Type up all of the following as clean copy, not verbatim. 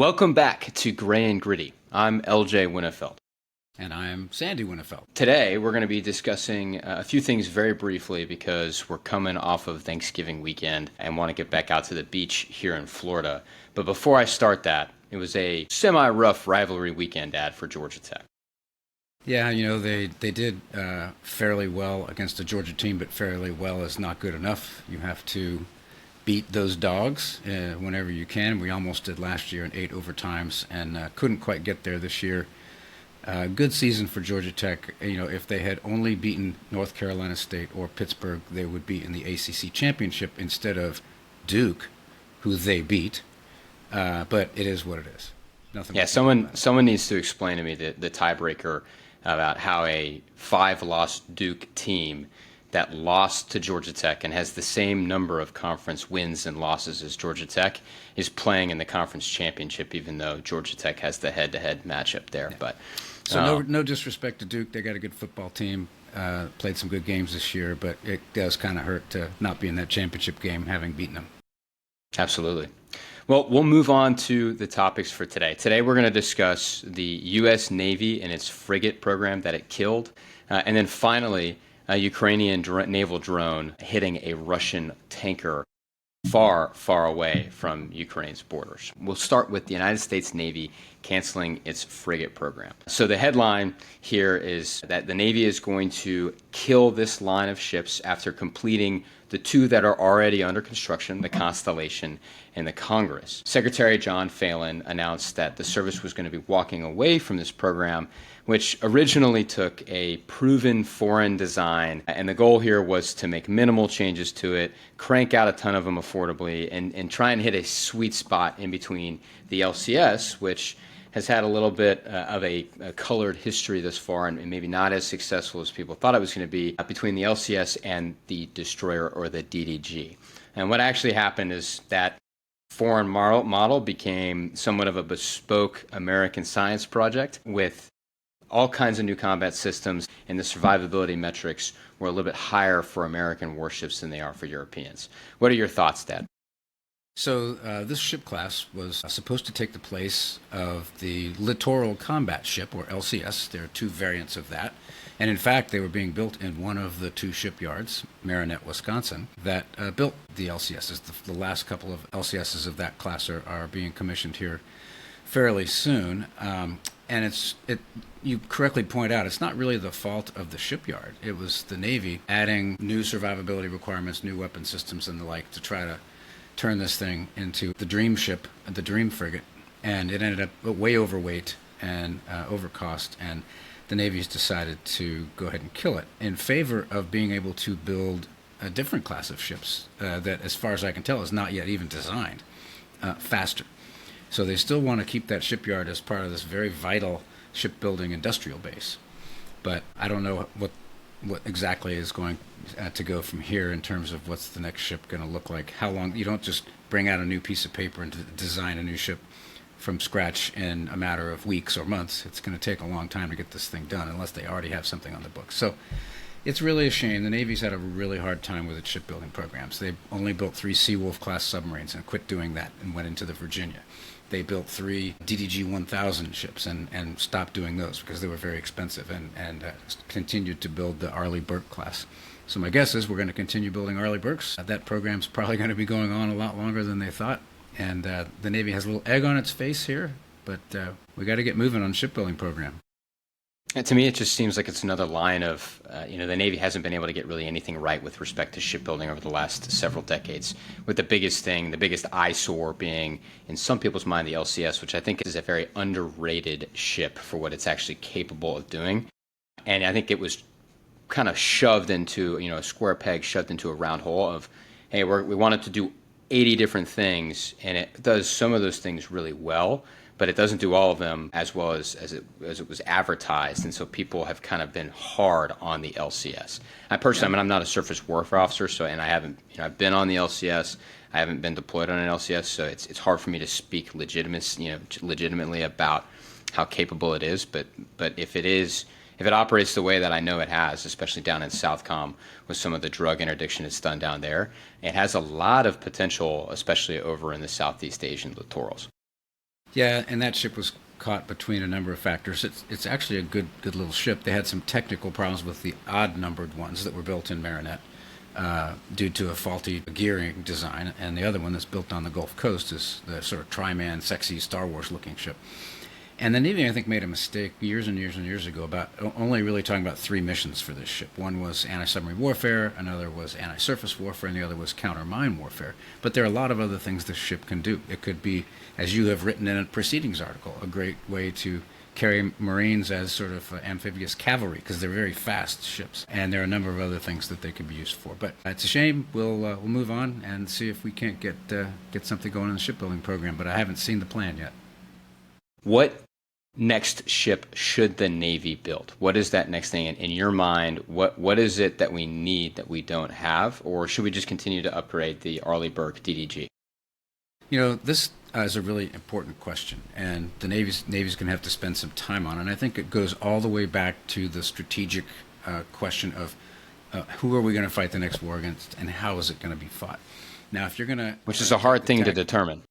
Welcome back to Gray and Gritty. I'm LJ Winnefeld. And I'm Sandy Winnefeld. Today, we're going to be discussing a few things very briefly because we're coming off of Thanksgiving weekend and want to get back out to the beach here in Florida. But before I start that, it was a semi-rough rivalry weekend, Dad, for Georgia Tech. Yeah, they did fairly well against the Georgia team, but fairly well is not good enough. You have to beat those dogs whenever you can. We almost did last year in 8 overtimes and couldn't quite get there this year. Good season for Georgia Tech. If they had only beaten North Carolina State or Pittsburgh, they would be in the ACC championship instead of Duke, who they beat. But it is what it is. Nothing. Yeah, someone needs to explain to me the tiebreaker about how a 5-loss Duke team that lost to Georgia Tech and has the same number of conference wins and losses as Georgia Tech is playing in the conference championship, even though Georgia Tech has the head-to-head matchup there. Yeah. But no disrespect to Duke. They got a good football team, played some good games this year, but it does kind of hurt to not be in that championship game having beaten them. Absolutely. Well, we'll move on to the topics for today. Today we're going to discuss the U.S. Navy and its frigate program that it killed, and then finally a Ukrainian naval drone hitting a Russian tanker far, far away from Ukraine's borders. We'll start with the United States Navy canceling its frigate program. So the headline here is that the Navy is going to kill this line of ships after completing the 2 that are already under construction, the Constellation and the Congress. Secretary John Phelan announced that the service was going to be walking away from this program, which originally took a proven foreign design, and the goal here was to make minimal changes to it, crank out a ton of them affordably, and try and hit a sweet spot in between the LCS, which has had a little bit of a colored history thus far and maybe not as successful as people thought it was going to be, between the LCS and the destroyer or the DDG. And what actually happened is that foreign model became somewhat of a bespoke American science project with all kinds of new combat systems, and the survivability metrics were a little bit higher for American warships than they are for Europeans. What are your thoughts, Dad? So this ship class was supposed to take the place of the Littoral Combat Ship, or LCS. There are 2 variants of that. And in fact, they were being built in one of the 2 shipyards, Marinette, Wisconsin, that built the LCSs. The last couple of LCSs of that class are being commissioned here fairly soon. And you correctly point out, it's not really the fault of the shipyard. It was the Navy adding new survivability requirements, new weapon systems and the like to try to turn this thing into the dream ship, the dream frigate, and it ended up way overweight and overcost, and the Navy's decided to go ahead and kill it in favor of being able to build a different class of ships that, as far as I can tell, is not yet even designed, faster. So they still want to keep that shipyard as part of this very vital shipbuilding industrial base. But I don't know what exactly is going to go from here in terms of what's the next ship going to look like. How long? You don't just bring out a new piece of paper and design a new ship from scratch in a matter of weeks or months. It's going to take a long time to get this thing done unless they already have something on the books. So it's really a shame. The Navy's had a really hard time with its shipbuilding programs. They only built 3 Seawolf-class submarines and quit doing that and went into the Virginia. They built 3 DDG-1000 ships and stopped doing those because they were very expensive and continued to build the Arleigh Burke class. So my guess is we're going to continue building Arleigh Burkes. That program's probably going to be going on a lot longer than they thought. And the Navy has a little egg on its face here, but we got to get moving on the shipbuilding program. And to me, it just seems like it's another line of, the Navy hasn't been able to get really anything right with respect to shipbuilding over the last several decades, with the biggest eyesore being, in some people's mind, the LCS, which I think is a very underrated ship for what it's actually capable of doing. And I think it was kind of shoved into, a square peg shoved into a round hole of, hey, we want it to do 80 different things, and it does some of those things really well, but it doesn't do all of them as well as it was advertised, and so people have kind of been hard on the LCS. I personally, I'm not a surface warfare officer, and I haven't, I've been on the LCS. I haven't been deployed on an LCS, so it's hard for me to speak legitimately about how capable it is. But if it operates the way that I know it has, especially down in Southcom with some of the drug interdiction it's done down there, it has a lot of potential, especially over in the Southeast Asian littorals. Yeah, and that ship was caught between a number of factors. It's actually a good little ship. They had some technical problems with the odd numbered ones that were built in Marinette due to a faulty gearing design, and the other one that's built on the Gulf Coast is the sort of tri-man, sexy Star Wars looking ship. And the Navy, I think, made a mistake years and years and years ago about only really talking about three missions for this ship. One was anti-submarine warfare, another was anti-surface warfare, and the other was counter-mine warfare. But there are a lot of other things this ship can do. It could be, as you have written in a proceedings article, a great way to carry Marines as sort of amphibious cavalry because they're very fast ships. And there are a number of other things that they could be used for. But it's a shame. We'll move on and see if we can't get something going in the shipbuilding program. But I haven't seen the plan yet. What next ship should the Navy build? What is that next thing in your mind? What is it that we need that we don't have? Or should we just continue to upgrade the Arleigh Burke DDG? This is a really important question, and the Navy's going to have to spend some time on it. And I think it goes all the way back to the strategic question of who are we going to fight the next war against, and how is it going to be fought? Now, if you're going to, which is a hard thing to determine.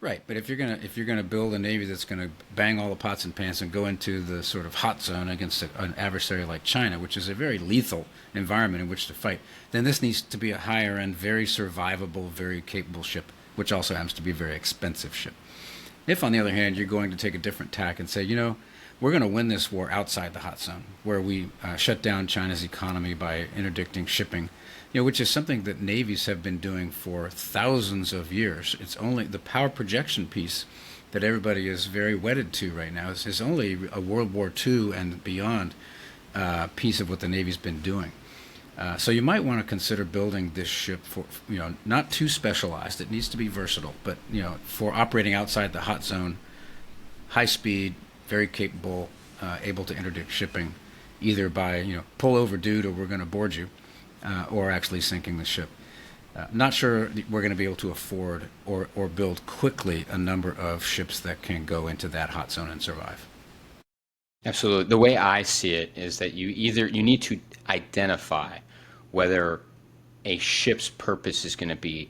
Right, but if you're gonna build a Navy that's gonna bang all the pots and pans and go into the sort of hot zone against an adversary like China, which is a very lethal environment in which to fight, then this needs to be a higher end, very survivable, very capable ship, which also happens to be a very expensive ship. If, on the other hand, you're going to take a different tack and say, we're going to win this war outside the hot zone, where we shut down China's economy by interdicting shipping, which is something that navies have been doing for thousands of years. It's only the power projection piece that everybody is very wedded to right now is only a World War II and beyond piece of what the Navy's been doing. So you might want to consider building this ship for, not too specialized. It needs to be versatile, but, for operating outside the hot zone, high speed, very capable, able to interdict shipping, either by, pull over, dude, or we're going to board you, or actually sinking the ship. Not sure we're going to be able to afford or build quickly a number of ships that can go into that hot zone and survive. Absolutely. The way I see it is that you need to identify whether a ship's purpose is going to be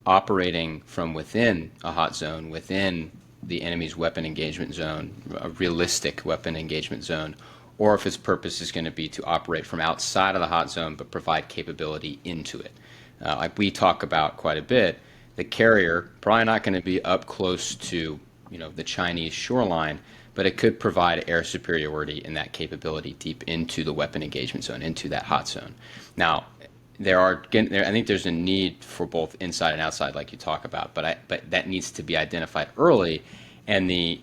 operating from within a hot zone, within the enemy's weapon engagement zone, a realistic weapon engagement zone, or if its purpose is going to be to operate from outside of the hot zone but provide capability into it. Like we talk about quite a bit, the carrier probably not going to be up close to the Chinese shoreline, but it could provide air superiority in that capability deep into the weapon engagement zone, into that hot zone. Now, I think there's a need for both inside and outside, like you talk about, but that needs to be identified early, and the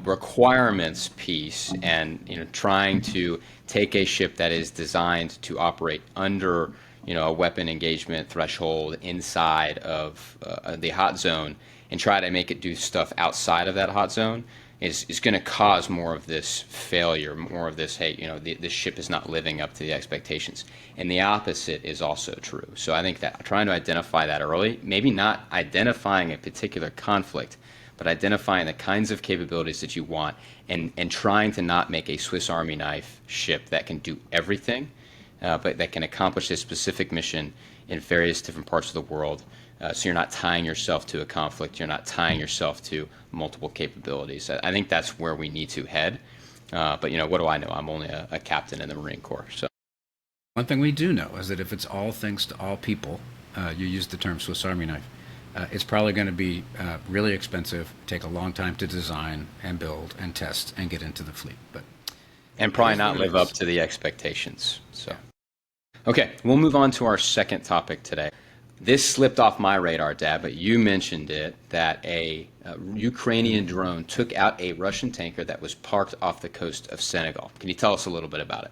requirements piece, and trying to take a ship that is designed to operate under a weapon engagement threshold inside of the hot zone and try to make it do stuff outside of that hot zone is going to cause more of this failure, more of this, hey, this ship is not living up to the expectations. And the opposite is also true. So I think that trying to identify that early, maybe not identifying a particular conflict, but identifying the kinds of capabilities that you want, and trying to not make a Swiss Army knife ship that can do everything, but that can accomplish a specific mission in various different parts of the world. So you're not tying yourself to a conflict. You're not tying yourself to multiple capabilities. I think that's where we need to head. But what do I know? I'm only a captain in the Marine Corps. So one thing we do know is that if it's all things to all people, you used the term Swiss Army knife, it's probably going to be really expensive, take a long time to design and build and test and get into the fleet. And probably not live up to the expectations. So, okay, we'll move on to our second topic today. This slipped off my radar, Dad, but you mentioned it, that a Ukrainian drone took out a Russian tanker that was parked off the coast of Senegal. Can you tell us a little bit about it?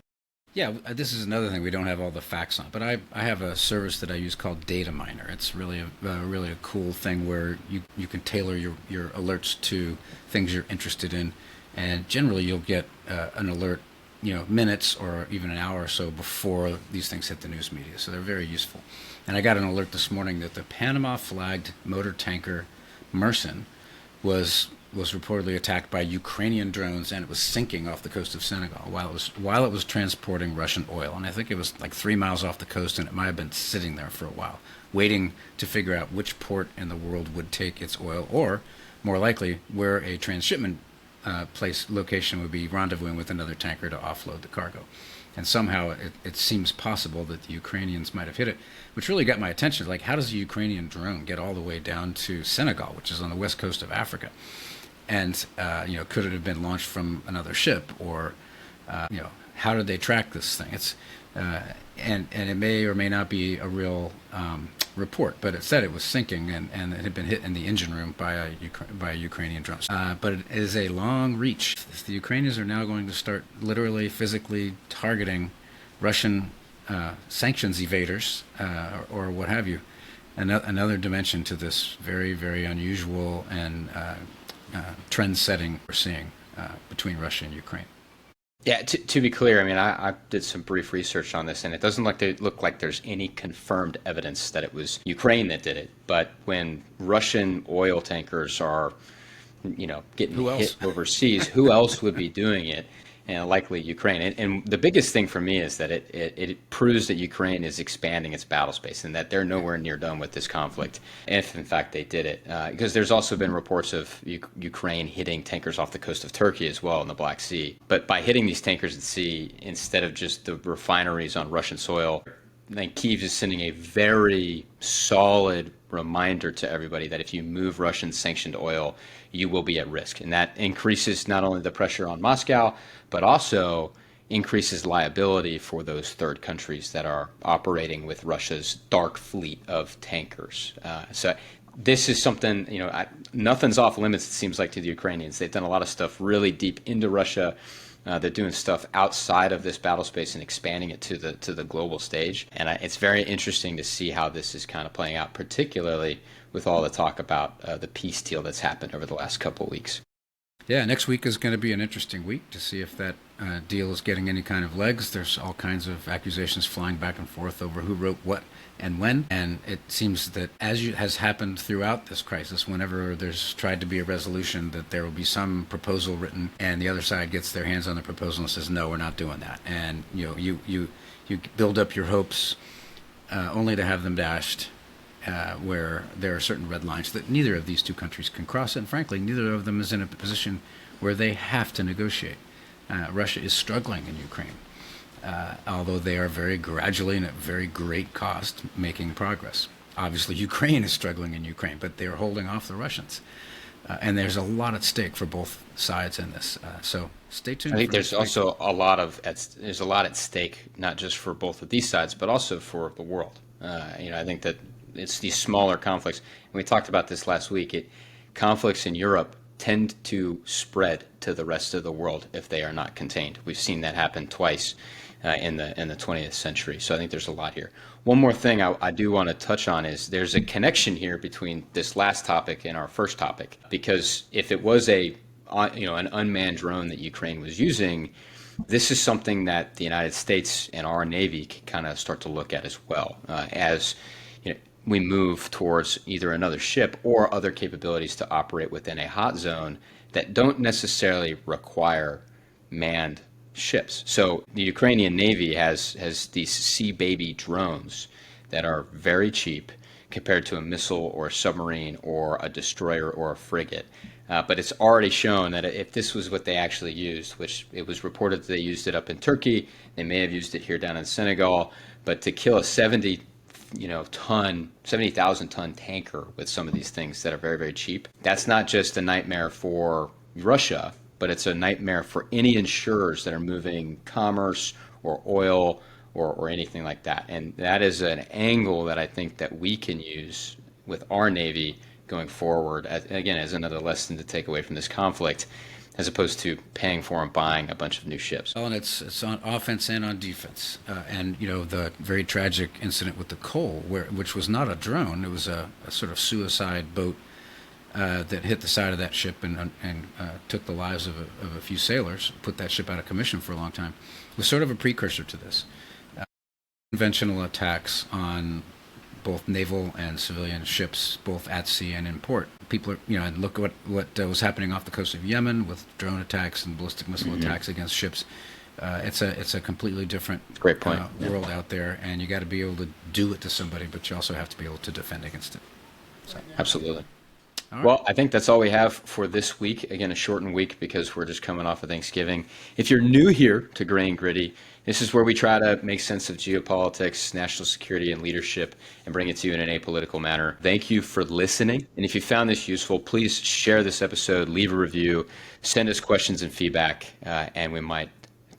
Yeah, this is another thing we don't have all the facts on, but I have a service that I use called Data Miner. It's really a cool thing where you can tailor your alerts to things you're interested in, and generally you'll get an alert minutes or even an hour or so before these things hit the news media. So they're very useful. And I got an alert this morning that the Panama-flagged motor tanker Mersin was reportedly attacked by Ukrainian drones, and it was sinking off the coast of Senegal while it was transporting Russian oil. And I think it was like 3 miles off the coast, and it might have been sitting there for a while, waiting to figure out which port in the world would take its oil, or more likely where a transshipment place location would be rendezvousing with another tanker to offload the cargo. And somehow it seems possible that the Ukrainians might have hit it, which really got my attention. Like, how does a Ukrainian drone get all the way down to Senegal, which is on the west coast of Africa? And, could it have been launched from another ship? Or, how did they track this thing? And it may or may not be a real report, but it said it was sinking and it had been hit in the engine room by a Ukrainian drone. But it is a long reach. The Ukrainians are now going to start literally physically targeting Russian sanctions evaders or what have you. Another dimension to this very, very unusual and trend-setting we're seeing between Russia and Ukraine. Yeah, to be clear, I mean, I did some brief research on this, and it doesn't look like there's any confirmed evidence that it was Ukraine that did it. But when Russian oil tankers are, getting hit overseas, who else would be doing it? And likely Ukraine. And the biggest thing for me is that it proves that Ukraine is expanding its battle space and that they're nowhere near done with this conflict, if in fact they did it. Because there's also been reports of Ukraine hitting tankers off the coast of Turkey as well in the Black Sea. But by hitting these tankers at sea, instead of just the refineries on Russian soil, I think Kyiv is sending a very solid reminder to everybody that if you move Russian sanctioned oil, you will be at risk. And that increases not only the pressure on Moscow, but also increases liability for those third countries that are operating with Russia's dark fleet of tankers. So this is something, nothing's off limits, it seems like, to the Ukrainians. They've done a lot of stuff really deep into Russia. They're doing stuff outside of this battle space and expanding it to the global stage. And it's very interesting to see how this is kind of playing out, particularly with all the talk about the peace deal that's happened over the last couple of weeks. Yeah, next week is going to be an interesting week to see if that deal is getting any kind of legs. There's all kinds of accusations flying back and forth over who wrote what and when. And it seems that, as has happened throughout this crisis, whenever there's tried to be a resolution, that there will be some proposal written and the other side gets their hands on the proposal and says, no, we're not doing that. And you build up your hopes only to have them dashed. Where there are certain red lines that neither of these two countries can cross, and frankly, neither of them is in a position where they have to negotiate. Russia is struggling in Ukraine, although they are very gradually and at very great cost making progress. Obviously, Ukraine is struggling in Ukraine, but they're holding off the Russians. And there's a lot at stake for both sides in this. So stay tuned. I think there's also a lot at stake, not just for both of these sides, but also for the world. I think that it's these smaller conflicts. And we talked about this last week. Conflicts in Europe tend to spread to the rest of the world if they are not contained. We've seen that happen twice in the 20th century. So I think there's a lot here. One more thing I do want to touch on is there's a connection here between this last topic and our first topic, because if it was an unmanned drone that Ukraine was using, this is something that the United States and our Navy can kind of start to look at as well, as we move towards either another ship or other capabilities to operate within a hot zone that don't necessarily require manned ships. So the Ukrainian Navy has these Sea Baby drones that are very cheap compared to a missile or a submarine or a destroyer or a frigate. But it's already shown that if this was what they actually used, which it was reported that they used it up in Turkey, they may have used it here down in Senegal, but to kill a 70,000 ton tanker with some of these things that are very, very cheap, that's not just a nightmare for Russia, but it's a nightmare for any insurers that are moving commerce or oil or anything like that. And that is an angle that I think that we can use with our Navy going forward, again, as another lesson to take away from this conflict, as opposed to paying for and buying a bunch of new ships. Well, and it's on offense and on defense. And the very tragic incident with the Cole, which was not a drone, it was a sort of suicide boat that hit the side of that ship and took the lives of a few sailors, put that ship out of commission for a long time, was sort of a precursor to this. Conventional attacks on both naval and civilian ships, both at sea and in port. People are, and look at what was happening off the coast of Yemen with drone attacks and ballistic missile attacks against ships. It's a completely different Great point. World out there, and you got to be able to do it to somebody, but you also have to be able to defend against it. So. Absolutely. All right. Well, I think that's all we have for this week. Again, a shortened week because we're just coming off of Thanksgiving. If you're new here to Gray and Gritty, this is where we try to make sense of geopolitics, national security, and leadership and bring it to you in an apolitical manner. Thank you for listening. And if you found this useful, please share this episode, leave a review, send us questions and feedback, and we might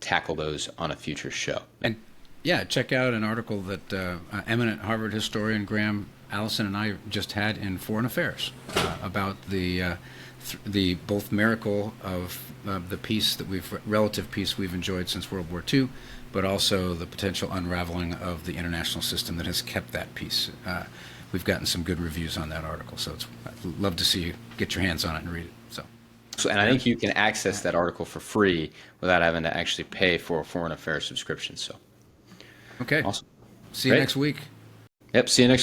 tackle those on a future show. And yeah, check out an article that eminent Harvard historian Graham Allison and I just had in Foreign Affairs about the both miracle of the peace that relative peace we've enjoyed since World War II, but also the potential unraveling of the international system that has kept that peace. We've gotten some good reviews on that article, so I'd love to see you get your hands on it and read it. And I think you can access that article for free without having to actually pay for a Foreign Affairs subscription. So, okay, awesome. See you next week. Yep. See you next week.